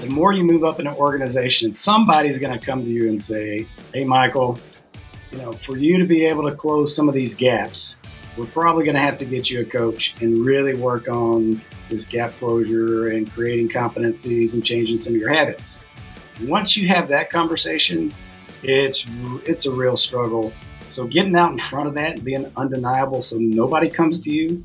the more you move up in an organization, somebody's going to come to you and say, hey, Michael, for you to be able to close some of these gaps, we're probably going to have to get you a coach and really work on this gap closure and creating competencies and changing some of your habits. Once you have that conversation, it's a real struggle. So getting out in front of that and being undeniable so nobody comes to you,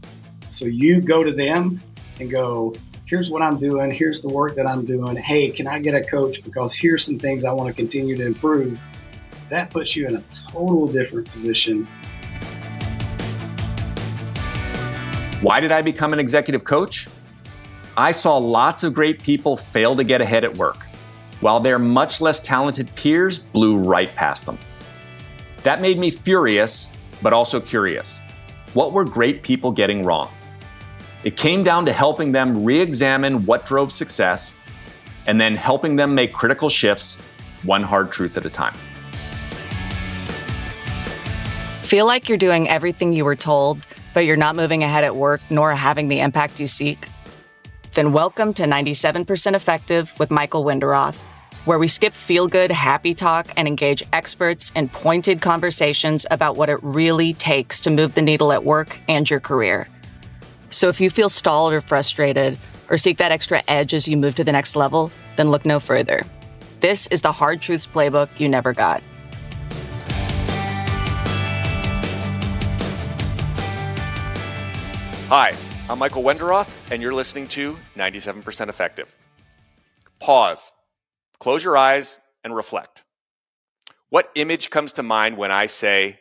so you go to them and go, here's what I'm doing, here's the work that I'm doing, hey, can I get a coach because here's some things I want to continue to improve. That puts you in a total different position. Why did I become an executive coach? I saw lots of great people fail to get ahead at work, while their much less talented peers blew right past them. That made me furious, but also curious. What were great people getting wrong? It came down to helping them re-examine what drove success, and then helping them make critical shifts, one hard truth at a time. Feel like you're doing everything you were told, but you're not moving ahead at work nor having the impact you seek? Then welcome to 97% Effective with Michael Wenderoth, where we skip feel-good, happy talk and engage experts in pointed conversations about what it really takes to move the needle at work and your career. So if you feel stalled or frustrated, or seek that extra edge as you move to the next level, then look no further. This is the Hard Truths Playbook you never got. Hi, I'm Michael Wenderoth, and you're listening to 97% Effective. Pause, close your eyes, and reflect. What image comes to mind when I say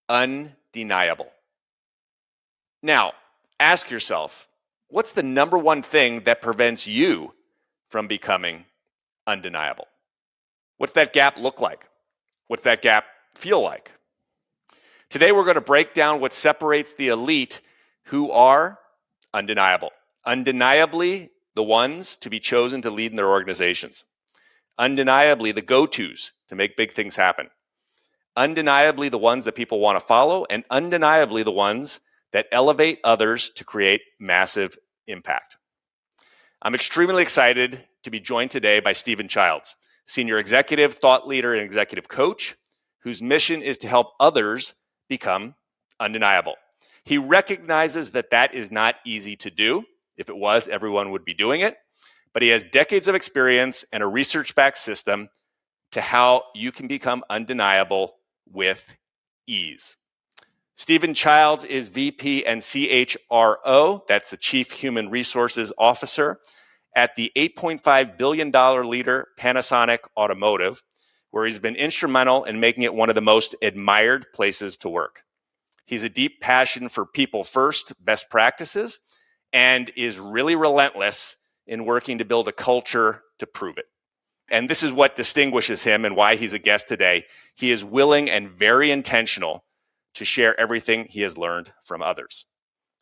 undeniable? Now, ask yourself, what's the number one thing that prevents you from becoming undeniable? What's that gap look like? What's that gap feel like? Today, we're going to break down what separates the elite who are undeniable. Undeniably, the ones to be chosen to lead in their organizations. Undeniably, the go-tos to make big things happen. Undeniably, the ones that people want to follow, and undeniably, the ones that elevate others to create massive impact. I'm extremely excited to be joined today by Stephen Childs, senior executive, thought leader, and executive coach, whose mission is to help others become undeniable. He recognizes that that is not easy to do. If it was, everyone would be doing it. But he has decades of experience and a research-backed system to how you can become undeniable with ease. Stephen Childs is VP and CHRO, that's the Chief Human Resources Officer, at the $8.5 billion leader Panasonic Automotive, where he's been instrumental in making it one of the most admired places to work. He's a deep passion for people first, best practices, and is really relentless in working to build a culture to prove it. And this is what distinguishes him and why he's a guest today. He is willing and very intentional to share everything he has learned from others.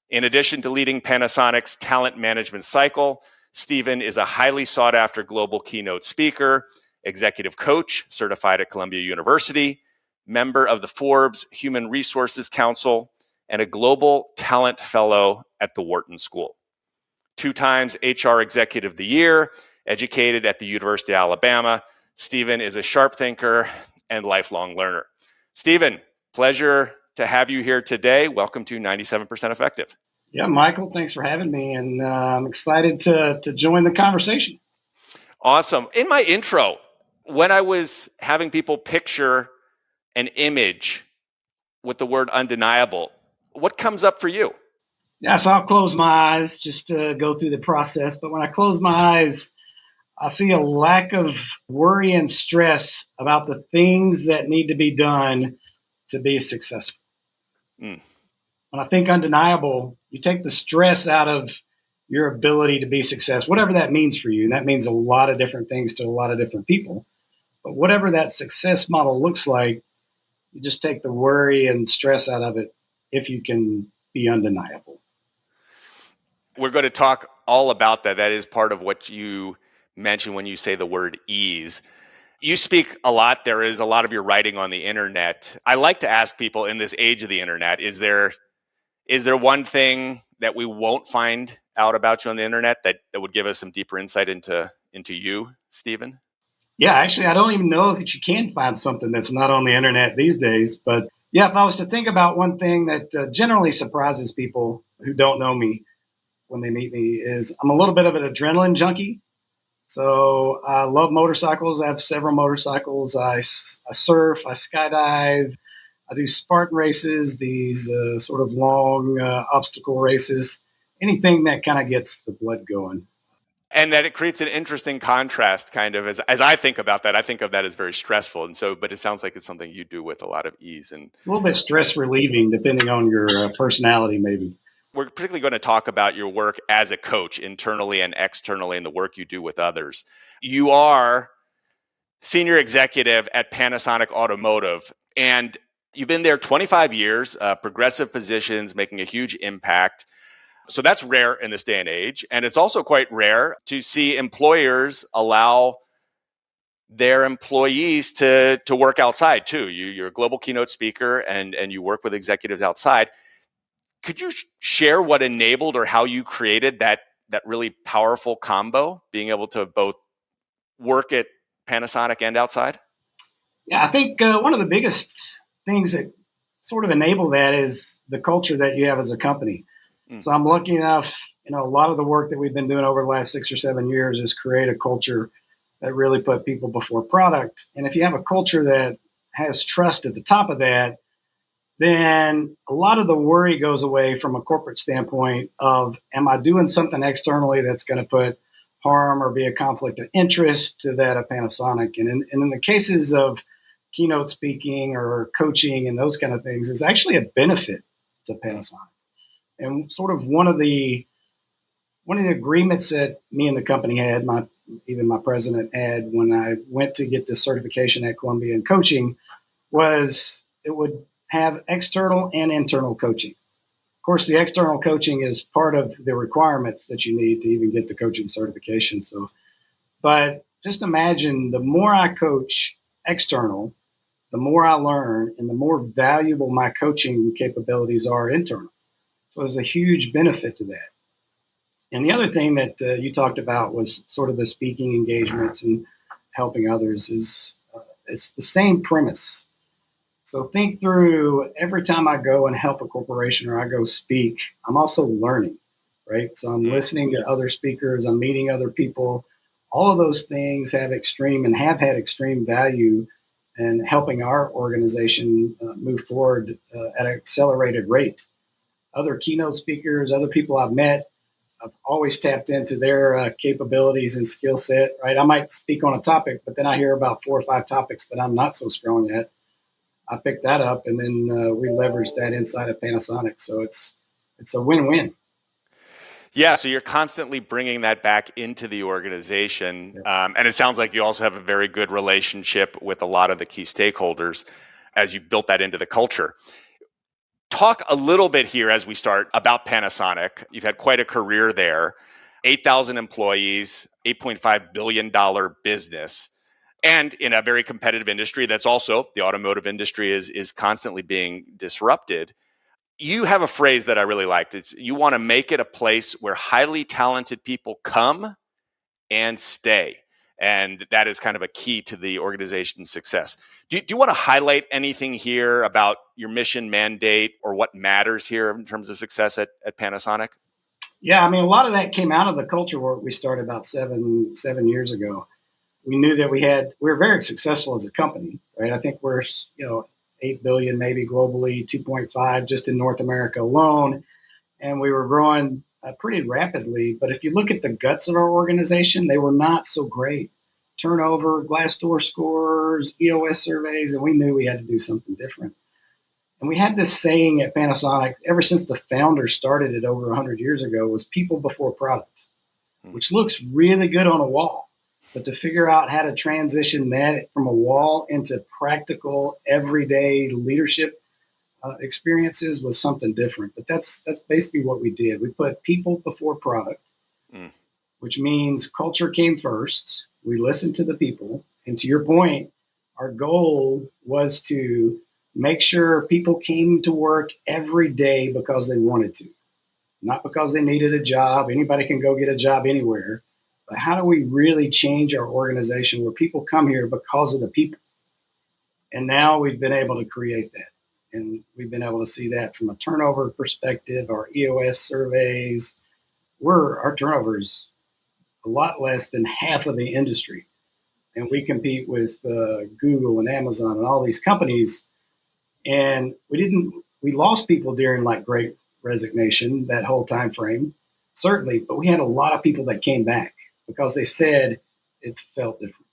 In addition to leading Panasonic's talent management cycle, Stephen is a highly sought after global keynote speaker, executive coach, certified at Columbia University, member of the Forbes Human Resources Council, and a global talent fellow at the Wharton School. 2 times HR Executive of the Year, educated at the University of Alabama. Stephen is a sharp thinker and lifelong learner. Stephen, pleasure to have you here today. Welcome to 97% Effective. Yeah, Michael, thanks for having me, and I'm excited to join the conversation. Awesome. In my intro, when I was having people picture an image with the word undeniable, what comes up for you? Yeah, so I'll close my eyes just to go through the process. But when I close my eyes, I see a lack of worry and stress about the things that need to be done to be successful. When I think undeniable, you take the stress out of your ability to be successful, whatever that means for you. And that means a lot of different things to a lot of different people. But whatever that success model looks like, you just take the worry and stress out of it if you can be undeniable. We're going to talk all about that. That is part of what you mention when you say the word ease. You speak a lot. There is a lot of your writing on the internet. I like to ask people in this age of the internet, is there one thing that we won't find out about you on the internet that would give us some deeper insight into into you, Stephen? Yeah, actually, I don't even know that you can find something that's not on the internet these days. But yeah, if I was to think about one thing that generally surprises people who don't know me when they meet me is I'm a little bit of an adrenaline junkie. So I love motorcycles. I have several motorcycles. I surf, I skydive, I do Spartan races, these sort of long obstacle races, anything that kind of gets the blood going. And that it creates an interesting contrast, kind of, as I think about that. I think of that as very stressful. And so, but it sounds like it's something you do with a lot of ease. And It's a little bit stress relieving depending on your personality, maybe. we're particularly going to talk about your work as a coach, internally and externally, and the work you do with others. You are senior executive at Panasonic Automotive, and you've been there 25 years, progressive positions, making a huge impact. So that's rare in this day and age. And it's also quite rare to see employers allow their employees to work outside too. You're a global keynote speaker and you work with executives outside. Could you share what enabled or how you created that really powerful combo, being able to both work at Panasonic and outside? Yeah, I think one of the biggest things that sort of enable that is the culture that you have as a company. So I'm lucky enough, a lot of the work that we've been doing over the last 6 or 7 years is create a culture that really put people before product. And if you have a culture that has trust at the top of that, then a lot of the worry goes away from a corporate standpoint of, am I doing something externally that's going to put harm or be a conflict of interest to that of Panasonic? And in the cases of keynote speaking or coaching and those kind of things, it's actually a benefit to Panasonic. And sort of one of the agreements that me and the company had, even my president had when I went to get this certification at Columbia in coaching, was it would have external and internal coaching. Of course, the external coaching is part of the requirements that you need to even get the coaching certification. So, but just imagine the more I coach external, the more I learn and the more valuable my coaching capabilities are internal. So there's a huge benefit to that. And the other thing that you talked about was sort of the speaking engagements and helping others is it's the same premise. So think through every time I go and help a corporation or I go speak, I'm also learning, right? So I'm listening to other speakers, I'm meeting other people. All of those things have extreme and have had extreme value in helping our organization move forward at an accelerated rate. Other keynote speakers, other people I've met, I've always tapped into their capabilities and skill set, right? I might speak on a topic, but then I hear about 4 or 5 topics that I'm not so strong at. I pick that up, and then we leverage that inside of Panasonic. So it's a win-win. Yeah, so you're constantly bringing that back into the organization. And it sounds like you also have a very good relationship with a lot of the key stakeholders as you've built that into the culture. Talk a little bit here as we start about Panasonic. You've had quite a career there, 8,000 employees, $8.5 billion business, and in a very competitive industry that's also, the automotive industry is constantly being disrupted. You have a phrase that I really liked. It's you want to make it a place where highly talented people come and stay. And that is kind of a key to the organization's success. Do you want to highlight anything here about your mission mandate or what matters here in terms of success at Panasonic? Yeah, I mean, a lot of that came out of the culture work we started about seven years ago. We knew that we were very successful as a company, right? I think we're, 8 billion maybe globally, 2.5 just in North America alone. And we were growing pretty rapidly. But if you look at the guts of our organization, they were not so great. Turnover, Glassdoor scores, EOS surveys, and we knew we had to do something different. And we had this saying at Panasonic, ever since the founders started it over 100 years ago, was people before product, which looks really good on a wall. But to figure out how to transition that from a wall into practical, everyday leadership experiences was something different. But that's basically what we did. We put people before product, which means culture came first. We listened to the people. And to your point, our goal was to make sure people came to work every day because they wanted to, not because they needed a job. Anybody can go get a job anywhere. but how do we really change our organization where people come here because of the people? And now we've been able to create that. And we've been able to see that from a turnover perspective, our EOS surveys. Our turnover is a lot less than half of the industry. And we compete with Google and Amazon and all these companies. And we lost people during like Great Resignation, that whole time frame, certainly, but we had a lot of people that came back because they said it felt different.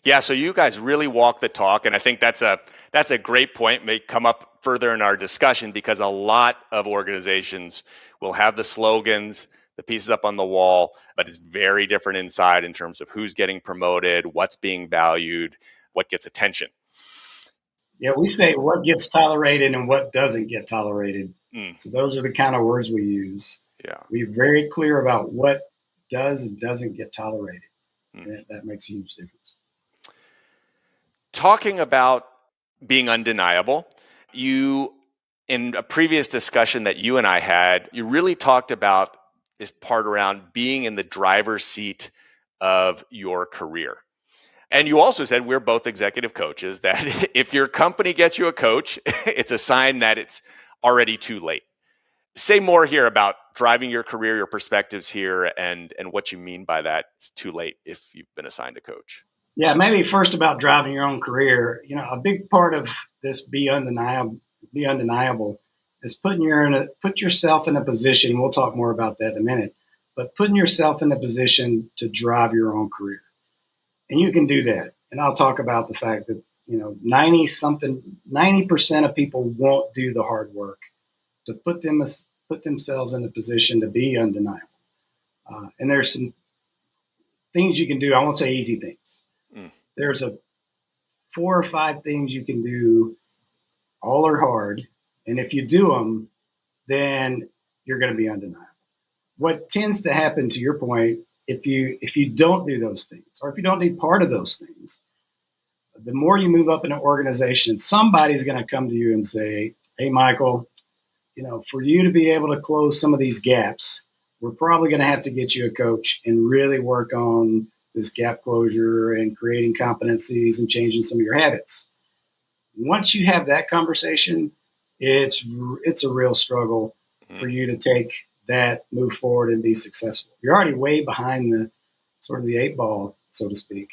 Yeah, so you guys really walk the talk, and I think that's a great point. May come up further in our discussion because a lot of organizations will have the slogans, the pieces up on the wall, but it's very different inside in terms of who's getting promoted, what's being valued, what gets attention. Yeah, we say what gets tolerated and what doesn't get tolerated. So those are the kind of words we use. Yeah, We're very clear about what does and doesn't get tolerated. And that makes a huge difference. Talking about being undeniable, in a previous discussion that you and I had, you really talked about this part around being in the driver's seat of your career. And you also said we're both executive coaches, that if your company gets you a coach, it's a sign that it's already too late. Say more here about driving your career, your perspectives here, and what you mean by that. It's too late if you've been assigned a coach. Yeah, maybe first about driving your own career. A big part of this be undeniable is put yourself in a position. We'll talk more about that in a minute, but putting yourself in a position to drive your own career. And you can do that. And I'll talk about the fact that, 90% of people won't do the hard work to put themselves in a position to be undeniable. And there's some things you can do. I won't say easy things. There's 4 or 5 things you can do. All are hard. And if you do them, then you're going to be undeniable. What tends to happen, to your point, if you don't do those things, or if you don't do part of those things, the more you move up in an organization, somebody's going to come to you and say, hey, Michael, for you to be able to close some of these gaps, we're probably going to have to get you a coach and really work on this gap closure and creating competencies and changing some of your habits. Once you have that conversation, it's a real struggle for you to take that, move forward, and be successful. You're already way behind the 8 ball, so to speak.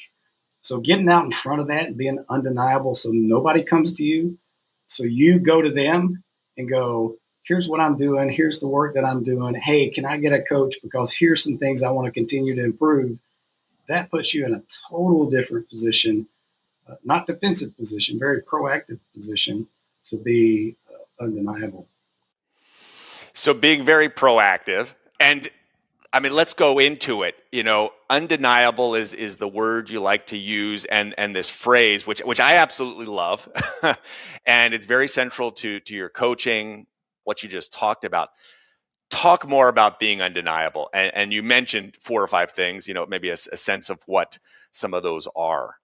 So getting out in front of that and being undeniable so nobody comes to you, so you go to them and go, here's what I'm doing, here's the work that I'm doing. Hey, can I get a coach because here's some things I want to continue to improve. That puts you in a total different position, not defensive position, very proactive position to be undeniable. So being very proactive, and I mean, let's go into it. Undeniable is the word you like to use, and this phrase, which I absolutely love, and it's very central to your coaching, what you just talked about. Talk more about being undeniable, and you mentioned 4 or 5 things. Maybe a sense of what some of those are.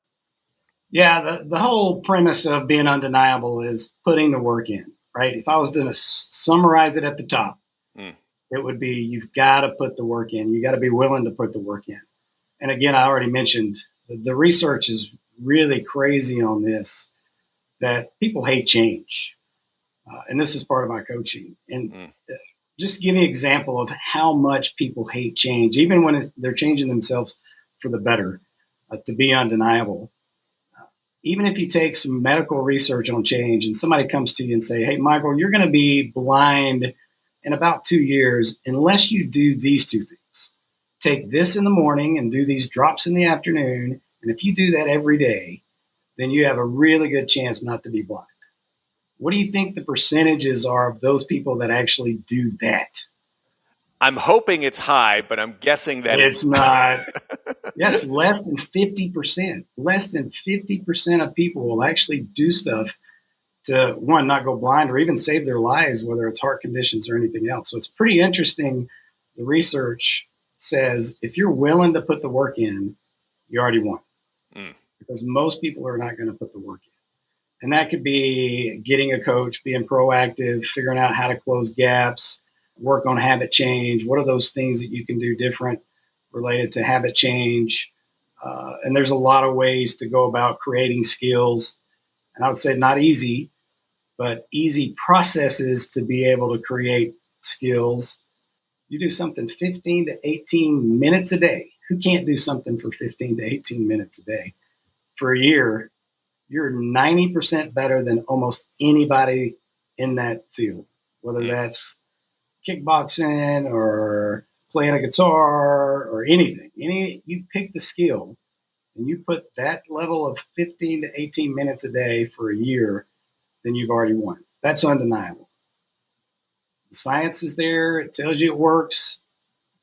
Yeah, the whole premise of being undeniable is putting the work in, right? If I was going to summarize it at the top, it would be you've got to put the work in. You got to be willing to put the work in. And again, I already mentioned the research is really crazy on this, that people hate change. And this is part of my coaching. And just give me an example of how much people hate change, even when they're changing themselves for the better, to be undeniable. Even if you take some medical research on change and somebody comes to you and say, hey, Michael, you're going to be blind in about 2 years unless you do these 2 things. Take this in the morning and do these drops in the afternoon. And if you do that every day, then you have a really good chance not to be blind. What do you think the percentages are of those people that actually do that? I'm hoping it's high, but I'm guessing that it's not. Yes, less than 50%. Less than 50% of people will actually do stuff to, one, not go blind or even save their lives, whether it's heart conditions or anything else. So it's pretty interesting. The research says if you're willing to put the work in, you already won. Because most people are not going to put the work in. And that could be getting a coach, being proactive, figuring out how to close gaps, work on habit change. What are those things that you can do different? related to habit change. And there's a lot of ways to go about creating skills. And I would say not easy, but easy processes to be able to create skills. You do something 15 to 18 minutes a day. Who can't do something for 15 to 18 minutes a day? For a year, you're 90% better than almost anybody in that field, whether that's kickboxing or playing a guitar or anything. You pick the skill and you put that level of 15 to 18 minutes a day for a year, then you've already won. That's undeniable. The science is there. It tells you it works.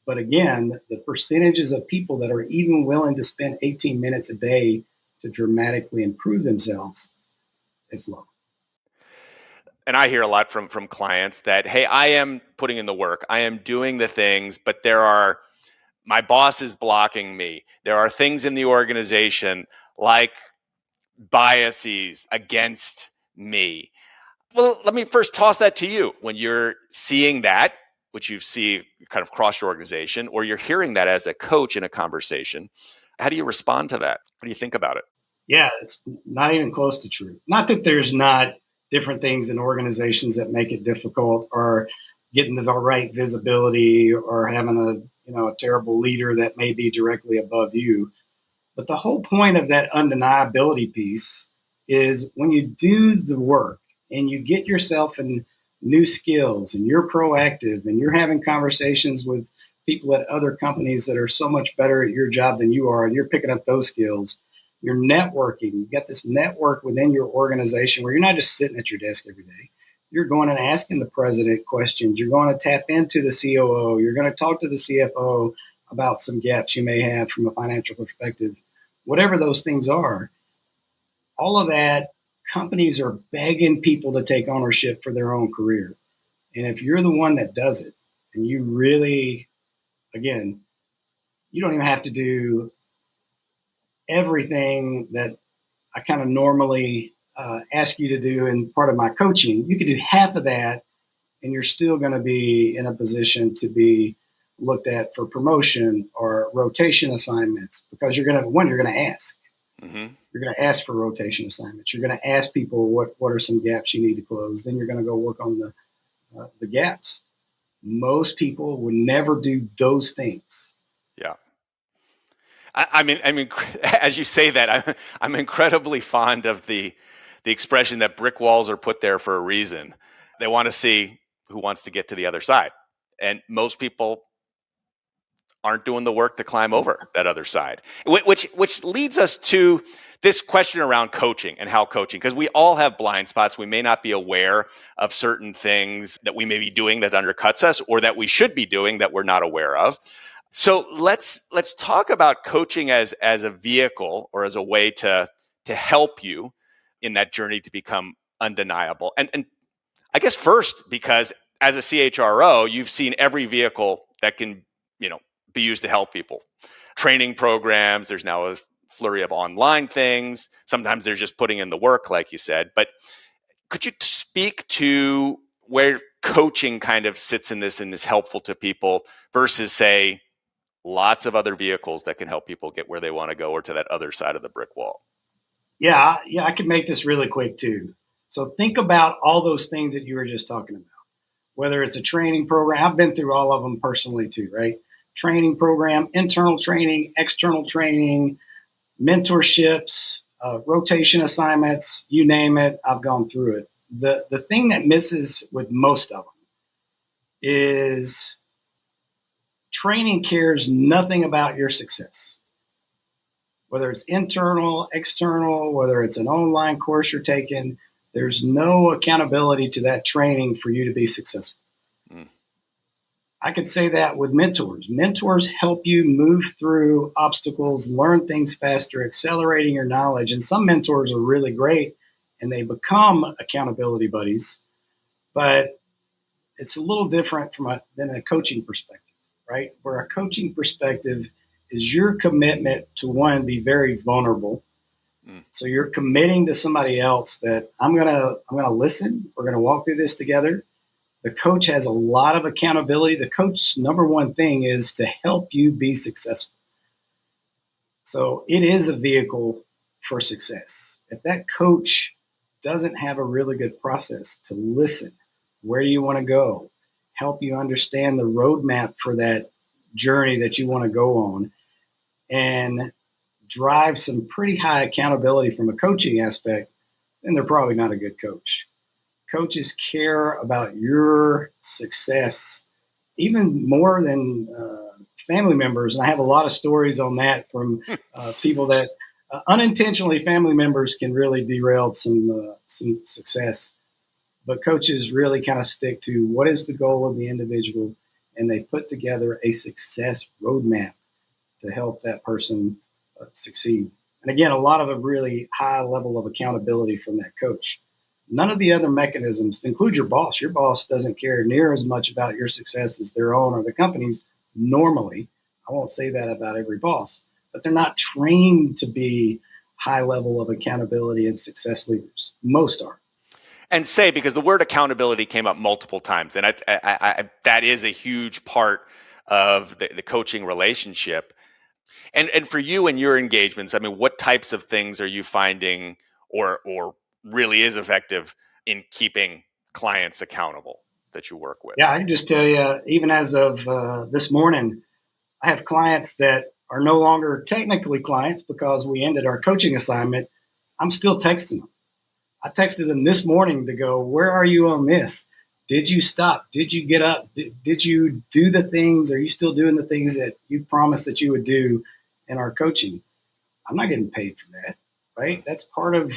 But again, the percentages of people that are even willing to spend 18 minutes a day to dramatically improve themselves is low. And I hear a lot from clients that, hey, I am putting in the work. I am doing the things, but my boss is blocking me. There are things in the organization like biases against me. Well, let me first toss that to you. When you're seeing that, which you see kind of across your organization, or you're hearing that as a coach in a conversation, how do you respond to that? What do you think about it? Yeah, it's not even close to true. Not that there's not different things in organizations that make it difficult, or getting the right visibility, or having a terrible leader that may be directly above you. But the whole point of that undeniability piece is when you do the work and you get yourself in new skills and you're proactive and you're having conversations with people at other companies that are so much better at your job than you are, and you're picking up those skills, you're networking. You've got this network within your organization where you're not just sitting at your desk every day. You're going and asking the president questions. You're going to tap into the COO. You're going to talk to the CFO about some gaps you may have from a financial perspective. Whatever those things are, all of that, companies are begging people to take ownership for their own career. And if you're the one that does it, and you really, again, you don't even have to do everything that I kind of normally ask you to do in part of my coaching. You can do half of that, and you're still going to be in a position to be looked at for promotion or rotation assignments, because you're going to ask. Mm-hmm. You're going to ask for rotation assignments. You're going to ask people what are some gaps you need to close. Then you're going to go work on the gaps. Most people would never do those things. Yeah. I mean, as you say that, I'm incredibly fond of the expression that brick walls are put there for a reason. They want to see who wants to get to the other side. And most people aren't doing the work to climb over that other side, which leads us to this question around coaching and how coaching, because we all have blind spots. We may not be aware of certain things that we may be doing that undercuts us, or that we should be doing that we're not aware of. So let's talk about coaching as a vehicle, or as a way to help you in that journey to become undeniable. And I guess first, because as a CHRO, you've seen every vehicle that can, be used to help people. Training programs, there's now a flurry of online things. Sometimes they're just putting in the work, like you said. But could you speak to where coaching kind of sits in this and is helpful to people versus, say, lots of other vehicles that can help people get where they want to go, or to that other side of the brick wall? Yeah, I can make this really quick too. So think about all those things that you were just talking about. Whether it's a training program, I've been through all of them personally too, right? Training program, internal training, external training, mentorships, rotation assignments, you name it, I've gone through it. The thing that misses with most of them is training cares nothing about your success. Whether it's internal, external, whether it's an online course you're taking, there's no accountability to that training for you to be successful. I could say that with mentors. Mentors help you move through obstacles, learn things faster, accelerating your knowledge. And some mentors are really great and they become accountability buddies, but it's a little different than a coaching perspective, right? Where a coaching perspective is your commitment to, one, be very vulnerable. So you're committing to somebody else that I'm gonna listen. We're gonna walk through this together. The coach has a lot of accountability. The coach's number one thing is to help you be successful. So it is a vehicle for success. If that coach doesn't have a really good process to listen, where do you want to go, help you understand the roadmap for that journey that you want to go on, and drive some pretty high accountability from a coaching aspect, then they're probably not a good coach. Coaches care about your success even more than family members. And I have a lot of stories on that from people that unintentionally family members can really derail some success. But coaches really kind of stick to what is the goal of the individual, and they put together a success roadmap to help that person succeed. And again, a lot of a really high level of accountability from that coach. None of the other mechanisms, to include your boss. Your boss doesn't care near as much about your success as their own or the company's normally. I won't say that about every boss, but they're not trained to be high level of accountability and success leaders. Most are. And say, because the word accountability came up multiple times, and I that is a huge part of the coaching relationship. And for you and your engagements, I mean, what types of things are you finding or really is effective in keeping clients accountable that you work with? Yeah, I can just tell you, even as of this morning, I have clients that are no longer technically clients because we ended our coaching assignment. I'm still texting them. I texted them this morning to go, where are you on this? Did you stop? Did you get up? Did you do the things? Are you still doing the things that you promised that you would do in our coaching? I'm not getting paid for that, right? That's part of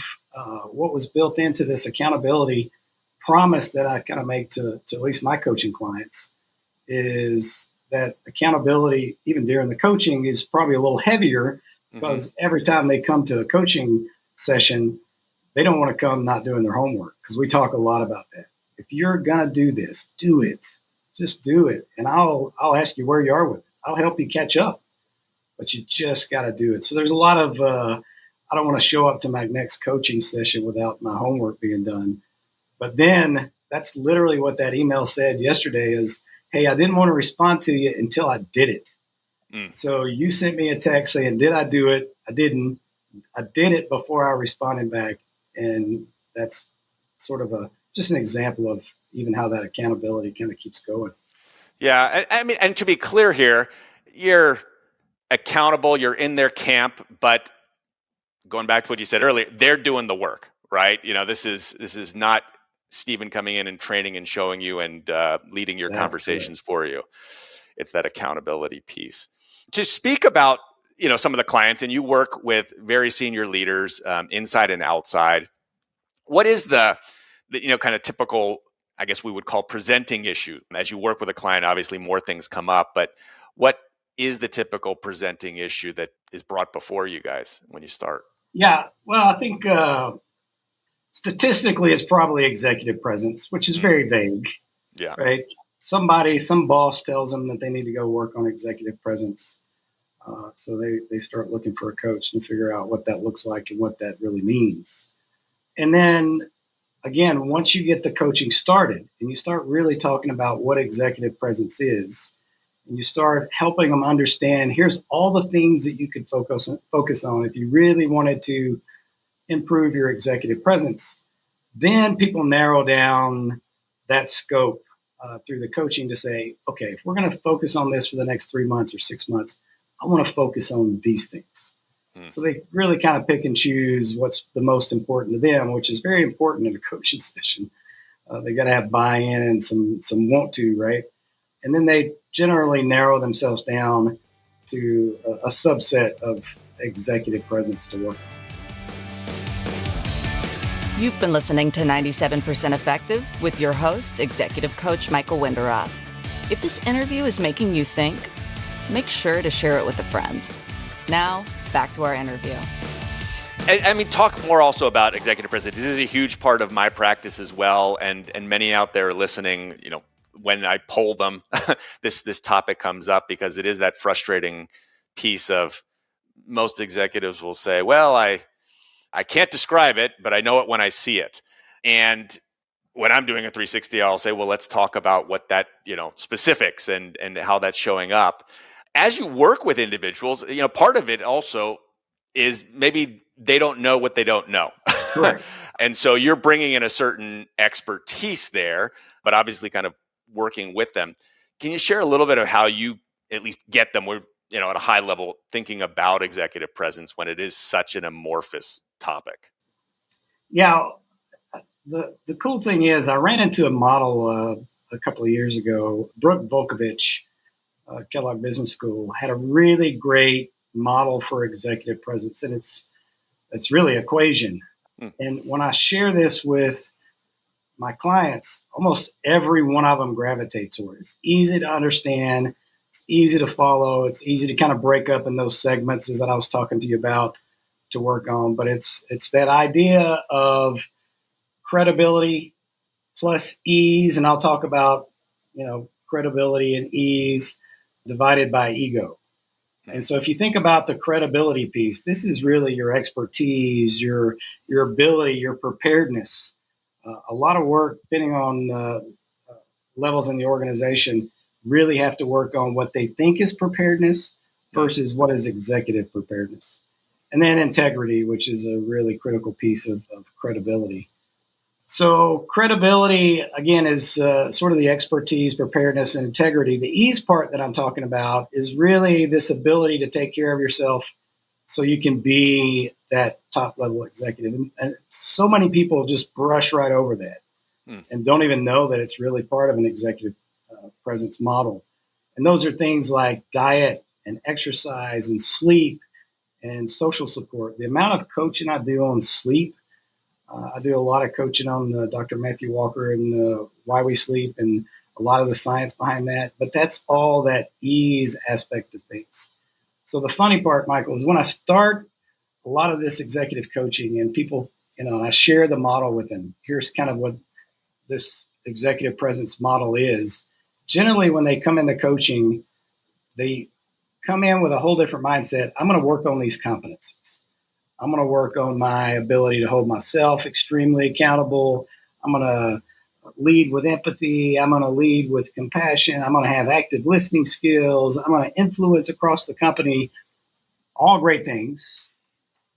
what was built into this accountability promise that I kind of make to at least my coaching clients, is that accountability, even during the coaching, is probably a little heavier because every time they come to a coaching session, they don't want to come not doing their homework, because we talk a lot about that. If you're going to do this, do it. Just do it. And I'll ask you where you are with it. I'll help you catch up, but you just got to do it. So there's a lot of, I don't want to show up to my next coaching session without my homework being done. But then that's literally what that email said yesterday is, hey, I didn't want to respond to you until I did it. So you sent me a text saying, did I do it? I didn't. I did it before I responded back. And that's sort of just an example of even how that accountability kind of keeps going. Yeah. I mean, and to be clear here, you're accountable, you're in their camp, but going back to what you said earlier, they're doing the work, right? You know, this is not Stephen coming in and training and showing you and leading your That's conversations correct. for you. It's that accountability piece. To speak about, you know, some of the clients, and you work with very senior leaders inside and outside. What is the you know, kind of typical, I guess we would call presenting issue? As you work with a client, obviously more things come up, but what is the typical presenting issue that is brought before you guys when you start? Yeah, well, I think statistically it's probably executive presence, which is very vague, Yeah. right? Some boss tells them that they need to go work on executive presence. So they start looking for a coach to figure out what that looks like and what that really means. And then again, once you get the coaching started and you start really talking about what executive presence is, and you start helping them understand, here's all the things that you could focus on if you really wanted to improve your executive presence, then people narrow down that scope through the coaching to say, okay, if we're going to focus on this for the next 3 months or 6 months, I want to focus on these things. So they really kind of pick and choose what's the most important to them, which is very important in a coaching session. They got to have buy-in and some want to, right? And then they generally narrow themselves down to a subset of executive presence to work on. You've been listening to 97% Effective with your host, Executive Coach Michael Winderoth. If this interview is making you think, make sure to share it with a friend. Now, back to our interview. I mean, talk more also about executive presence. This is a huge part of my practice as well, and many out there listening, you know, when I poll them, this topic comes up because it is that frustrating piece of most executives will say, well, I can't describe it, but I know it when I see it. And when I'm doing a 360, I'll say, well, let's talk about what that, specifics and how that's showing up. As you work with individuals, part of it also is maybe they don't know what they don't know. Correct. And so you're bringing in a certain expertise there, but obviously kind of working with them. Can you share a little bit of how you at least get them at a high level thinking about executive presence when it is such an amorphous topic? Yeah. The cool thing is I ran into a model a couple of years ago. Brooke Volkovich, Kellogg Business School, had a really great model for executive presence, and it's really equation. And when I share this with my clients, almost every one of them gravitates toward it. It's easy to understand. It's easy to follow. It's easy to kind of break up in those segments as that I was talking to you about to work on. But it's that idea of credibility plus ease, and I'll talk about, credibility and ease divided by ego. And so if you think about the credibility piece, this is really your expertise, your ability, your preparedness. A lot of work, depending on levels in the organization, really have to work on what they think is preparedness versus what is executive preparedness. And then integrity, which is a really critical piece of credibility. So credibility, again, is sort of the expertise, preparedness, and integrity. The ease part that I'm talking about is really this ability to take care of yourself so you can be that top level executive. And so many people just brush right over that and don't even know that it's really part of an executive presence model. And those are things like diet and exercise and sleep and social support. The amount of coaching I do on sleep, I do a lot of coaching on Dr. Matthew Walker and Why We Sleep and a lot of the science behind that. But that's all that ease aspect of things. So the funny part, Michael, is when I start a lot of this executive coaching and people, and I share the model with them. Here's kind of what this executive presence model is. Generally, when they come into coaching, they come in with a whole different mindset. I'm going to work on these competencies. I'm going to work on my ability to hold myself extremely accountable. I'm going to lead with empathy. I'm going to lead with compassion. I'm going to have active listening skills. I'm going to influence across the company. All great things.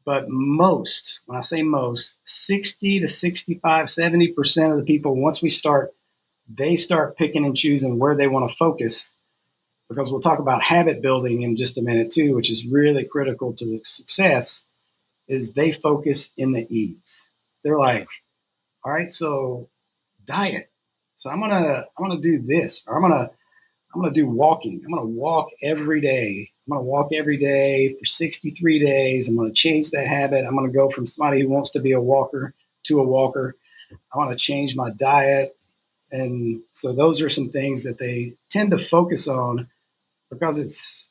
But most, when I say most, 60 to 65, 70% of the people, once they start picking and choosing where they want to focus, because we'll talk about habit building in just a minute too, which is really critical to the success, is they focus in the ease. They're like, all right, so diet. So I'm gonna do this, or I'm gonna do walking. I'm gonna walk every day. I'm gonna walk every day for 63 days. I'm gonna change that habit. I'm gonna go from somebody who wants to be a walker to a walker. I want to change my diet. And so those are some things that they tend to focus on because it's,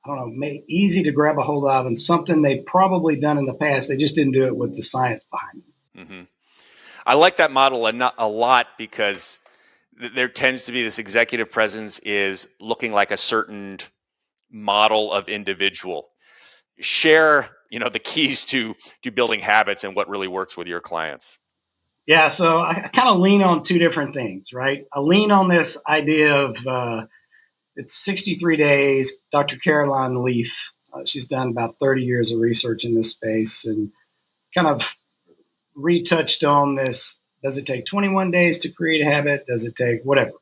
I don't know, easy to grab a hold of and something they've probably done in the past. They just didn't do it with the science behind it. Mm-hmm. I like that model a lot because there tends to be this executive presence is looking like a certain model of individual. Share, the keys to building habits and what really works with your clients. Yeah, so I kind of lean on two different things, right? I lean on this idea of it's 63 days. Dr. Caroline Leaf, she's done about 30 years of research in this space and kind of retouched on this. Does it take 21 days to create a habit? Does it take whatever?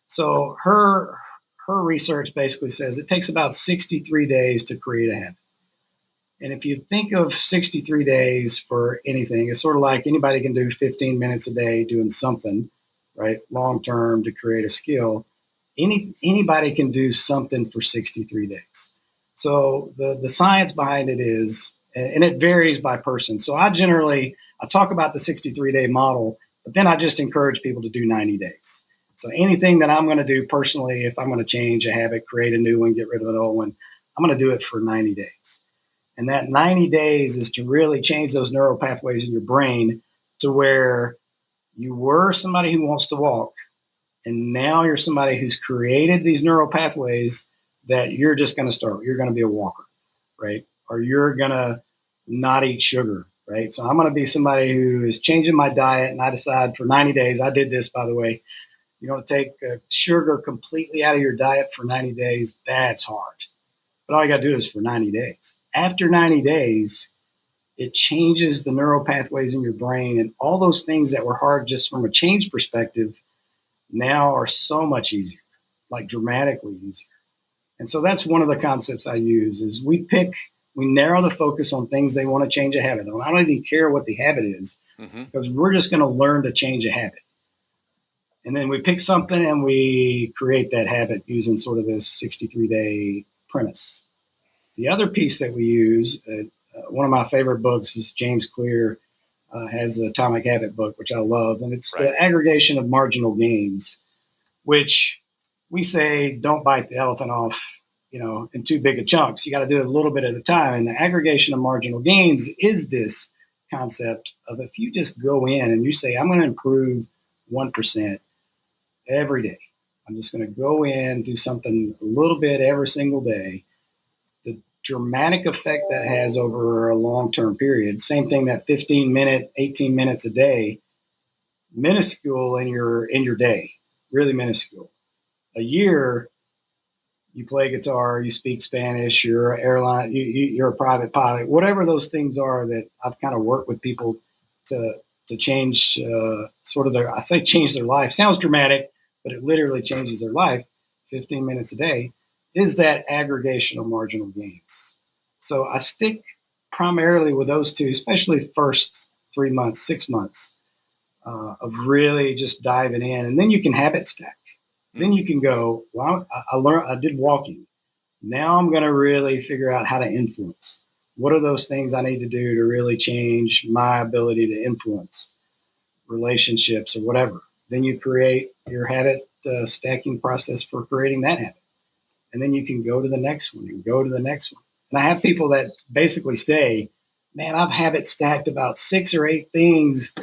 So her research basically says it takes about 63 days to create a habit. And if you think of 63 days for anything, it's sort of like anybody can do 15 minutes a day doing something, right? Long term to create a skill. Anybody can do something for 63 days. So the science behind it is, and it varies by person. So I talk about the 63-day model, but then I just encourage people to do 90 days. So anything that I'm going to do personally, if I'm going to change a habit, create a new one, get rid of an old one, I'm going to do it for 90 days. And that 90 days is to really change those neural pathways in your brain to where you were somebody who wants to walk, and now you're somebody who's created these neural pathways that you're just going to start. You're going to be a walker, right? Or you're going to not eat sugar, right? So I'm going to be somebody who is changing my diet, and I decide for 90 days, I did this, by the way, you're going to take sugar completely out of your diet for 90 days. That's hard. But all you got to do is for 90 days. After 90 days, it changes the neural pathways in your brain, and all those things that were hard just from a change perspective now are so much easier, like dramatically easier. And so that's one of the concepts I use is we narrow the focus on things they want to change a habit on. I don't even care what the habit is because we're just going to learn to change a habit. And then we pick something and we create that habit using sort of this 63-day premise. The other piece that we use, one of my favorite books is James Clear has the Atomic Habit book, which I love. And it's the aggregation of marginal gains, which we say don't bite the elephant off, in too big of chunks. You got to do it a little bit at a time. And the aggregation of marginal gains is this concept of if you just go in and you say, I'm going to improve 1% every day. I'm just going to go in, do something a little bit every single day. The dramatic effect that has over a long-term period, same thing, that 15-minute, 18 minutes a day, minuscule in your day, really minuscule. A year, you play guitar, you speak Spanish, you're an airline, you're a private pilot, whatever those things are that I've kind of worked with people to change sort of I say change their life. Sounds dramatic, but it literally changes their life. 15 minutes a day is that aggregation of marginal gains. So I stick primarily with those two, especially first 3 months, 6 months of really just diving in. And then you can habit stack. Then you can go, well, I did walking. Now I'm going to really figure out how to influence. What are those things I need to do to really change my ability to influence relationships or whatever? Then you create your habit stacking process for creating that habit. And then you can go to the next one and go to the next one. And I have people that basically say, man, I've habit stacked about 6 or 8 things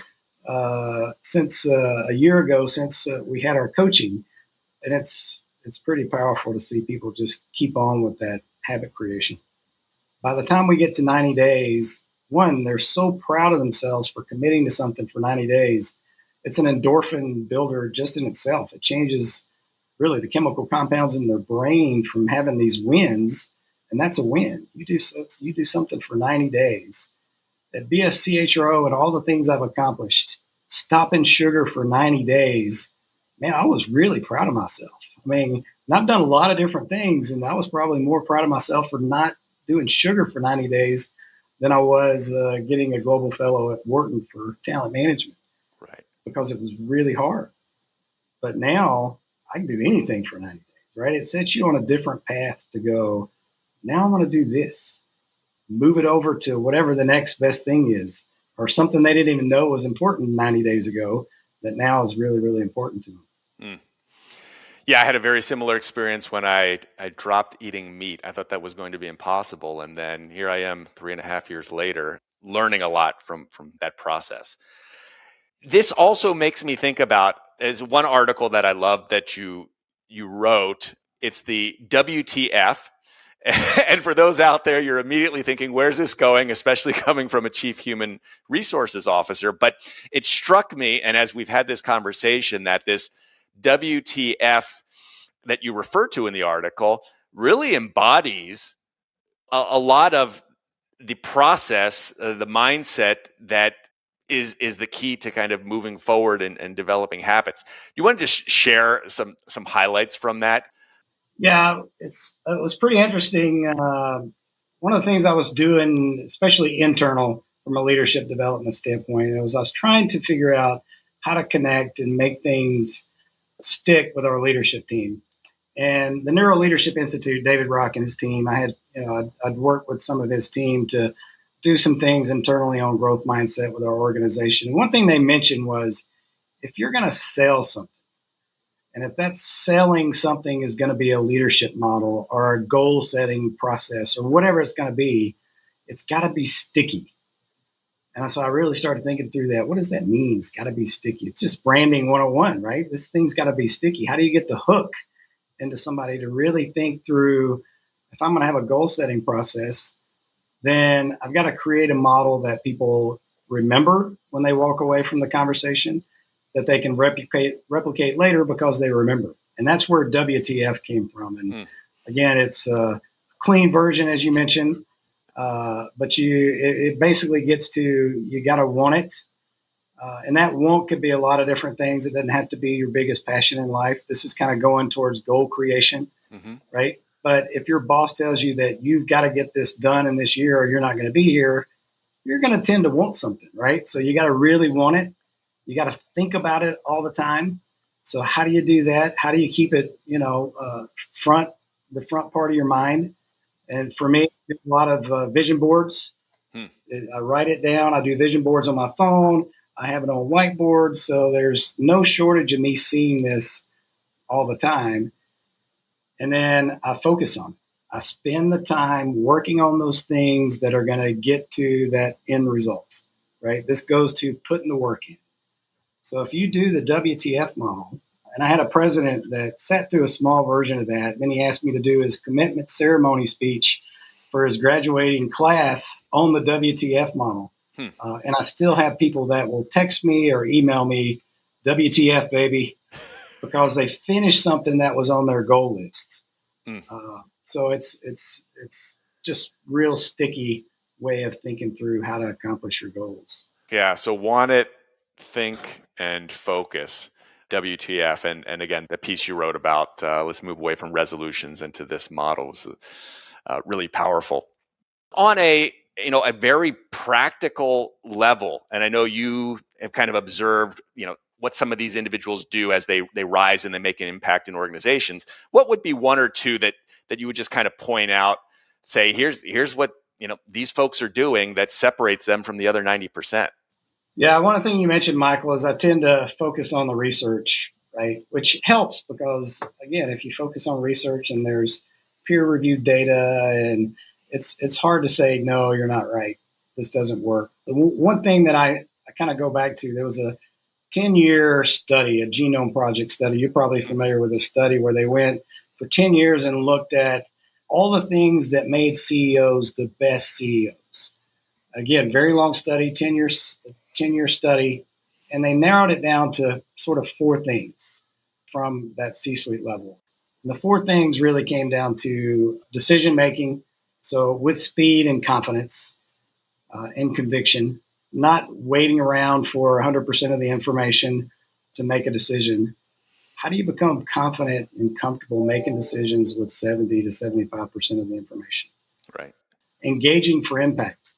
since a year ago, since we had our coaching. And it's pretty powerful to see people just keep on with that habit creation. By the time we get to 90 days, one, they're so proud of themselves for committing to something for 90 days. It's an endorphin builder just in itself. It changes really the chemical compounds in their brain from having these wins, and that's a win. You do something for 90 days. At be a CHRO and all the things I've accomplished, stopping sugar for 90 days, man, I was really proud of myself. I mean, and I've done a lot of different things, and I was probably more proud of myself for not doing sugar for 90 days than I was getting a global fellow at Wharton for talent management. Right. Because it was really hard. But now I can do anything for 90 days, right? It sets you on a different path to go, now I'm going to do this. Move it over to whatever the next best thing is, or something they didn't even know was important 90 days ago that now is really, really important to them. Yeah, I had a very similar experience when I dropped eating meat. I thought that was going to be impossible. And then here I am 3.5 years later, learning a lot from that process. This also makes me think about, as one article that I love that you wrote, it's the WTF. And for those out there, you're immediately thinking, where's this going, especially coming from a chief human resources officer. But it struck me, and as we've had this conversation, that this WTF that you refer to in the article really embodies a lot of the process, the mindset that is the key to kind of moving forward and developing habits. You want to just share some highlights from that? Yeah, it was pretty interesting. One of the things I was doing, especially internal from a leadership development standpoint, I was trying to figure out how to connect and make things stick with our leadership team. And the Neuro Leadership Institute, David Rock and his team, I'd worked with some of his team to do some things internally on growth mindset with our organization. One thing they mentioned was, if you're going to sell something, and if that selling something is going to be a leadership model or a goal setting process or whatever it's going to be, it's got to be sticky. And so I really started thinking through that. What does that mean? It's got to be sticky. It's just branding 101, right? This thing's got to be sticky. How do you get the hook into somebody to really think through, if I'm going to have a goal setting process, then I've got to create a model that people remember when they walk away from the conversation, that they can replicate later because they remember. And that's where WTF came from. And again, it's a clean version, as you mentioned, but it basically gets to, you got to want it. And that want could be a lot of different things. It doesn't have to be your biggest passion in life. This is kind of going towards goal creation, right? But if your boss tells you that you've got to get this done in this year or you're not going to be here, you're going to tend to want something, right? So you got to really want it. You got to think about it all the time. So how do you do that? How do you keep it, the front part of your mind? And for me, a lot of vision boards. I write it down. I do vision boards on my phone. I have it on whiteboard. So there's no shortage of me seeing this all the time. And then I focus on it. I spend the time working on those things that are going to get to that end result, right? This goes to putting the work in. So if you do the WTF model, and I had a president that sat through a small version of that, then he asked me to do his commitment ceremony speech for his graduating class on the WTF model. And I still have people that will text me or email me, WTF, baby, because they finished something that was on their goal list. So it's just real sticky way of thinking through how to accomplish your goals. Yeah. So want it, think, and focus. WTF. And again, the piece you wrote about let's move away from resolutions into this model was really powerful. On a very practical level, and I know you have kind of observed, what some of these individuals do as they rise and they make an impact in organizations. What would be one or two that you would just kind of point out, say, here's what these folks are doing that separates them from the other 90%? Yeah, one thing you mentioned, Michael, is I tend to focus on the research, right? Which helps because, again, if you focus on research and there's peer-reviewed data, and it's hard to say, no, you're not right. This doesn't work. The one thing that I kind of go back to, there was a 10-year study, a genome project study. You're probably familiar with this study where they went for 10 years and looked at all the things that made CEOs the best CEOs. Again, very long study, 10-year study, and they narrowed it down to sort of four things from that C-suite level. And the four things really came down to decision making, so with speed and confidence and conviction, not waiting around for 100% of the information to make a decision. How do you become confident and comfortable making decisions with 70 to 75% of the information? Right. Engaging for impact.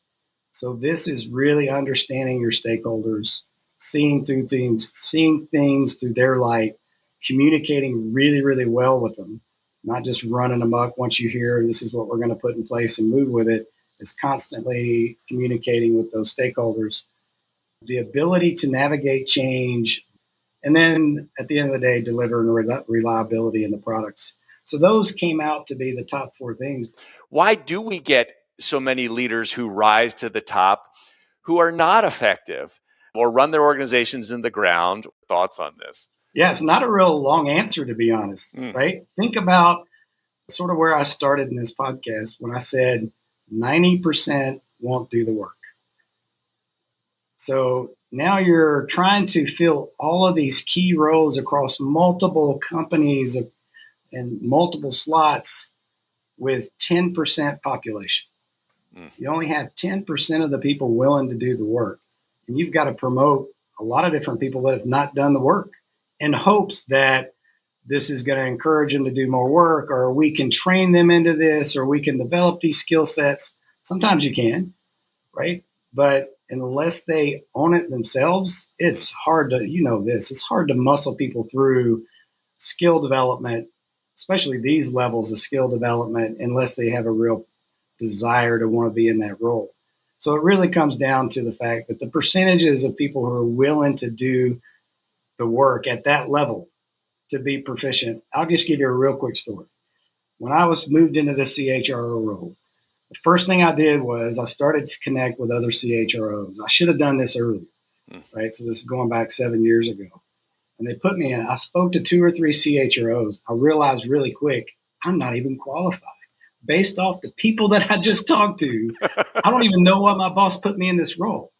So this is really understanding your stakeholders, seeing things through their light, communicating really, really well with them, not just running amok once you hear this is what we're going to put in place and move with it. Is constantly communicating with those stakeholders, the ability to navigate change, and then at the end of the day, delivering reliability in the products. So those came out to be the top four things. Why do we get so many leaders who rise to the top who are not effective or run their organizations in the ground? Thoughts on this? Yeah, it's not a real long answer, to be honest, right? Think about sort of where I started in this podcast when I said 90% won't do the work. So now you're trying to fill all of these key roles across multiple companies and multiple slots with 10% population. You only have 10% of the people willing to do the work. And you've got to promote a lot of different people that have not done the work in hopes that this is going to encourage them to do more work, or we can train them into this, or we can develop these skill sets. Sometimes you can, right? But unless they own it themselves, it's hard to, it's hard to muscle people through skill development, especially these levels of skill development, unless they have a real desire to want to be in that role. So it really comes down to the fact that the percentages of people who are willing to do the work at that level to be proficient. I'll just give you a real quick story. When I was moved into the CHRO role, the first thing I did was I started to connect with other CHROs. I should have done this earlier, right? So this is going back 7 years ago. And they put me in. I spoke to 2 or 3 CHROs. I realized really quick, I'm not even qualified. based off the people that I just talked to. I don't even know why my boss put me in this role.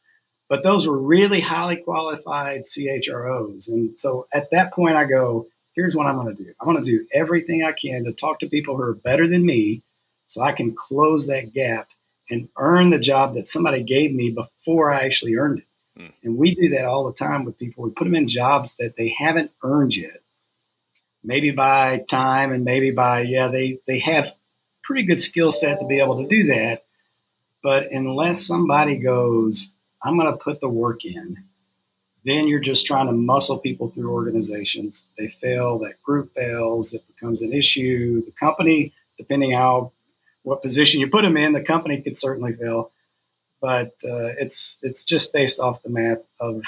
But those were really highly qualified CHROs. And so at that point, I go, here's what I'm going to do. I'm going to do everything I can to talk to people who are better than me so I can close that gap and earn the job that somebody gave me before I actually earned it. And we do that all the time with people. We put them in jobs that they haven't earned yet, maybe by time and maybe by, they have pretty good skill set to be able to do that. But unless somebody goes, I'm going to put the work in, then you're just trying to muscle people through organizations. They fail, that group fails, it becomes an issue. The company, depending on what position you put them in, the company could certainly fail. But it's just based off the math of,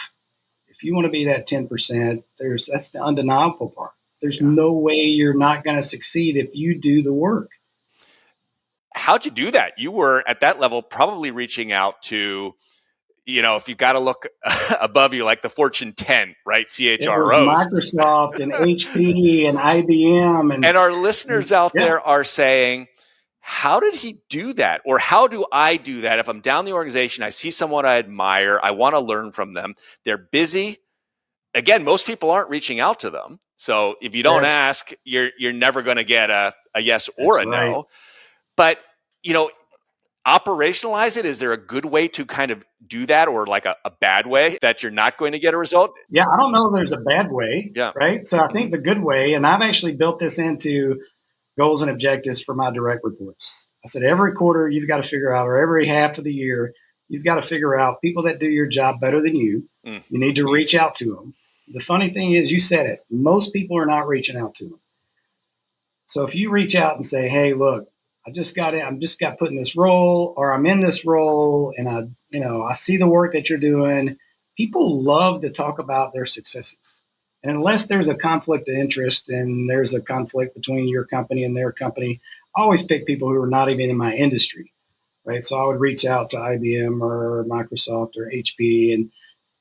if you want to be that 10%, that's the undeniable part. There's no way you're not going to succeed if you do the work. How'd you do that? You were at that level probably reaching out to, if you've got to look above you, like the Fortune 10, right? CHROs. It was Microsoft and HP and IBM. And our listeners out there are saying, how did he do that? Or how do I do that? If I'm down the organization, I see someone I admire, I want to learn from them. They're busy. Again, most people aren't reaching out to them. So if you don't ask, you're never going to get a yes or a no. But, operationalize it. Is there a good way to kind of do that, or like a bad way that you're not going to get a result? Yeah, I don't know if there's a bad way, right? So I think the good way, and I've actually built this into goals and objectives for my direct reports. I said every quarter you've got to figure out, or every half of the year, you've got to figure out people that do your job better than you. You need to reach out to them. The funny thing is, you said it, most people are not reaching out to them. So if you reach out and say, hey, look, I'm just got put in this role, or I'm in this role, and I see the work that you're doing. People love to talk about their successes. And unless there's a conflict of interest and there's a conflict between your company and their company, I always pick people who are not even in my industry, right? So I would reach out to IBM or Microsoft or HP, and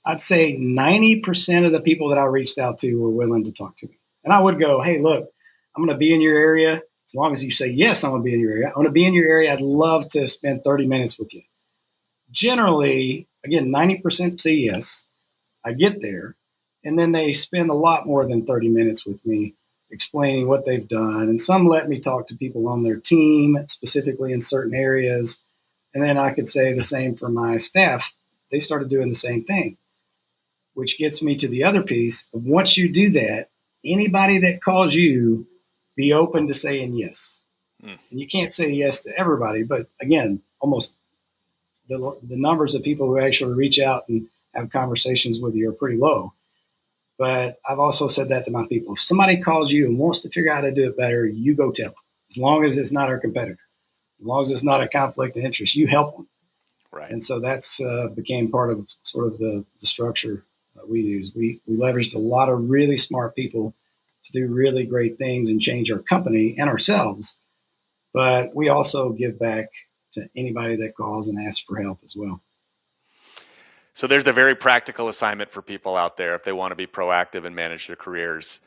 I'd say 90% of the people that I reached out to were willing to talk to me. And I would go, hey, look, I'm going to be in your area. As long as you say, yes, I'm going to be in your area. I want to be in your area. I'd love to spend 30 minutes with you. Generally, again, 90% say yes. I get there. And then they spend a lot more than 30 minutes with me explaining what they've done. And some let me talk to people on their team, specifically in certain areas. And then I could say the same for my staff. They started doing the same thing, which gets me to the other piece of, once you do that, anybody that calls you, be open to saying yes. And you can't say yes to everybody, but again, almost the numbers of people who actually reach out and have conversations with you are pretty low. But I've also said that to my people. If somebody calls you and wants to figure out how to do it better, you go tell them. As long as it's not our competitor, as long as it's not a conflict of interest, you help them. Right. And so that's became part of sort of the structure we use. We leveraged a lot of really smart people to do really great things and change our company and ourselves. But we also give back to anybody that calls and asks for help as well. So there's the very practical assignment for people out there if they want to be proactive and manage their careers.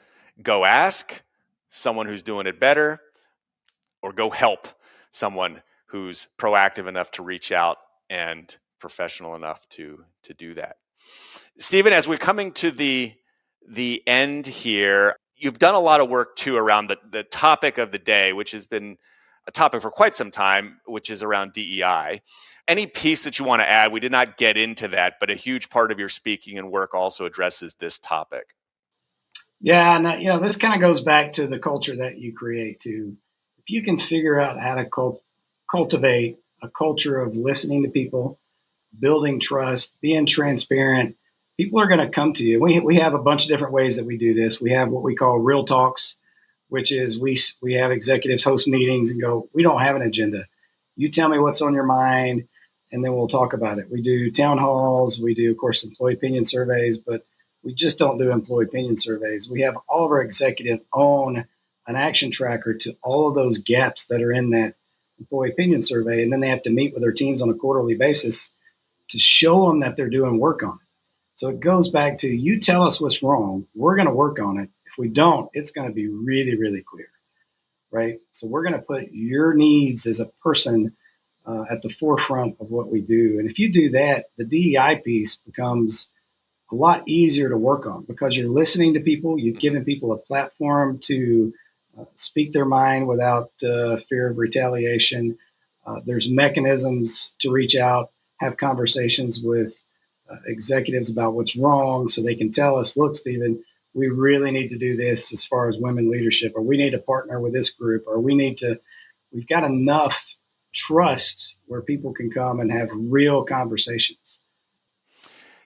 Go ask someone who's doing it better, or go help someone who's proactive enough to reach out and professional enough to do that. Stephen, as we're coming to the end here, you've done a lot of work too around the topic of the day, which has been a topic for quite some time, which is around DEI. Any piece that you want to add? We did not get into that, but a huge part of your speaking and work also addresses this topic. Yeah, and this kind of goes back to the culture that you create too. If you can figure out how to cultivate a culture of listening to people, building trust, being transparent, people are going to come to you. We have a bunch of different ways that we do this. We have what we call real talks, which is we have executives host meetings and go, we don't have an agenda. You tell me what's on your mind, and then we'll talk about it. We do town halls. We do, of course, employee opinion surveys, but we just don't do employee opinion surveys. We have all of our executive own an action tracker to all of those gaps that are in that employee opinion survey, and then they have to meet with their teams on a quarterly basis to show them that they're doing work on it. So it goes back to, you tell us what's wrong, we're going to work on it. If we don't, it's going to be really, really clear, right? So we're going to put your needs as a person at the forefront of what we do. And if you do that, the DEI piece becomes a lot easier to work on because you're listening to people. You've given people a platform to speak their mind without fear of retaliation. There's mechanisms to reach out, have conversations with executives about what's wrong so they can tell us, look, Stephen, we really need to do this as far as women leadership, or we need to partner with this group, or we've got enough trust where people can come and have real conversations.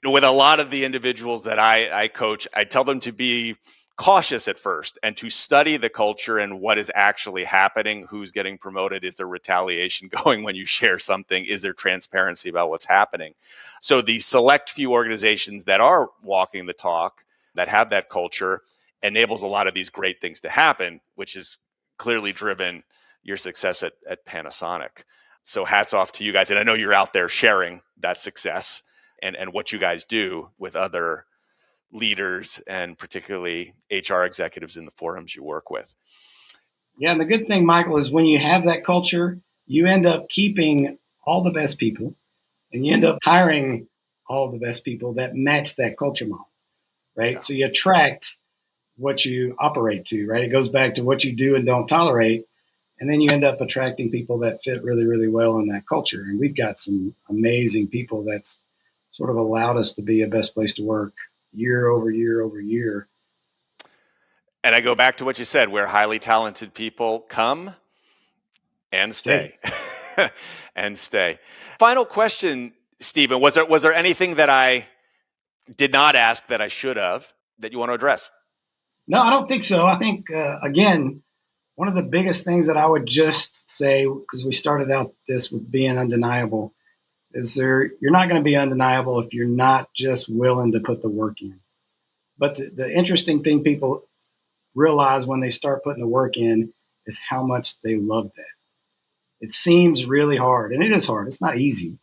With a lot of the individuals that I coach, I tell them to be cautious at first and to study the culture and what is actually happening, who's getting promoted, is there retaliation going when you share something, is there transparency about what's happening. So the select few organizations that are walking the talk, that have that culture, enables a lot of these great things to happen, which is clearly driven your success at Panasonic. So hats off to you guys. And I know you're out there sharing that success and what you guys do with other leaders and particularly HR executives in the forums you work with. Yeah, and the good thing, Michael, is when you have that culture, you end up keeping all the best people and you end up hiring all the best people that match that culture model, right? Yeah. So you attract what you operate to, right? It goes back to what you do and don't tolerate. And then you end up attracting people that fit really, really well in that culture. And we've got some amazing people that's sort of allowed us to be a best place to work year over year over year. And I go back to what you said, where highly talented people come and stay. And stay. Final question, Stephen, was there anything that I did not ask that I should have that you want to address? No, I don't think so. I think, again, one of the biggest things that I would just say, because we started out this with being undeniable, is you're not going to be undeniable if you're not just willing to put the work in. But the interesting thing people realize when they start putting the work in is how much they love that. It seems really hard, and it is hard. It's not easy.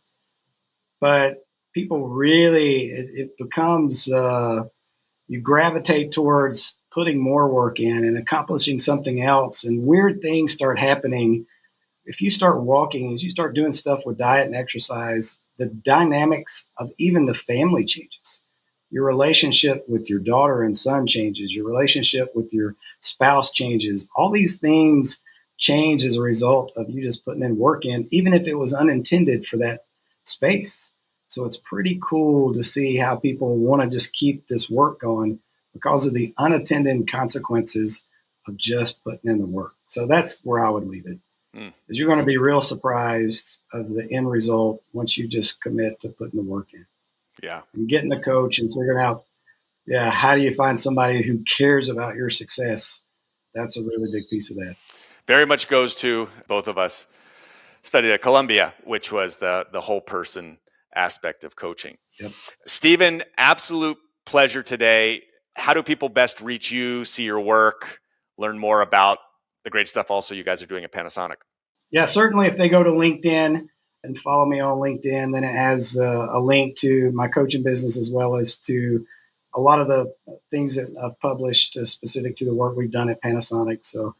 But people really, it becomes, you gravitate towards putting more work in and accomplishing something else, and weird things start happening. If you start walking, as you start doing stuff with diet and exercise, the dynamics of even the family changes. Your relationship with your daughter and son changes. Your relationship with your spouse changes. All these things change as a result of you just putting in work in, even if it was unintended for that space. So it's pretty cool to see how people want to just keep this work going because of the unattended consequences of just putting in the work. So that's where I would leave it. Because you're going to be real surprised of the end result once you just commit to putting the work in. Yeah. And getting a coach and figuring out, how do you find somebody who cares about your success? That's a really big piece of that. Very much goes to both of us studied at Columbia, which was the whole person aspect of coaching. Yep. Stephen, absolute pleasure today. How do people best reach you, see your work, learn more about the great stuff also you guys are doing at Panasonic? Yeah, certainly if they go to LinkedIn and follow me on LinkedIn, then it has a link to my coaching business as well as to a lot of the things that I've published specific to the work we've done at Panasonic. So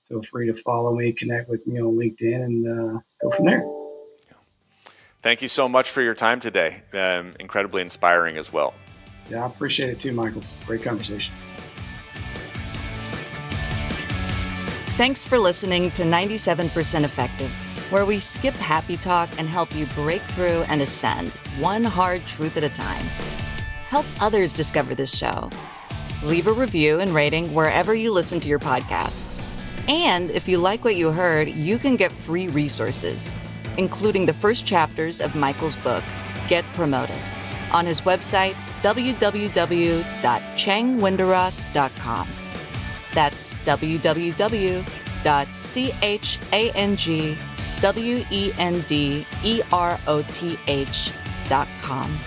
feel free to follow me, connect with me on LinkedIn, and go from there. Thank you so much for your time today. Incredibly inspiring as well. Yeah, I appreciate it too, Michael. Great conversation. Thanks for listening to 97% Effective, where we skip happy talk and help you break through and ascend one hard truth at a time. Help others discover this show. Leave a review and rating wherever you listen to your podcasts. And if you like what you heard, you can get free resources, including the first chapters of Michael's book, Get Promoted, on his website, www.changwenderoth.com. That's www.changwenderoth.com.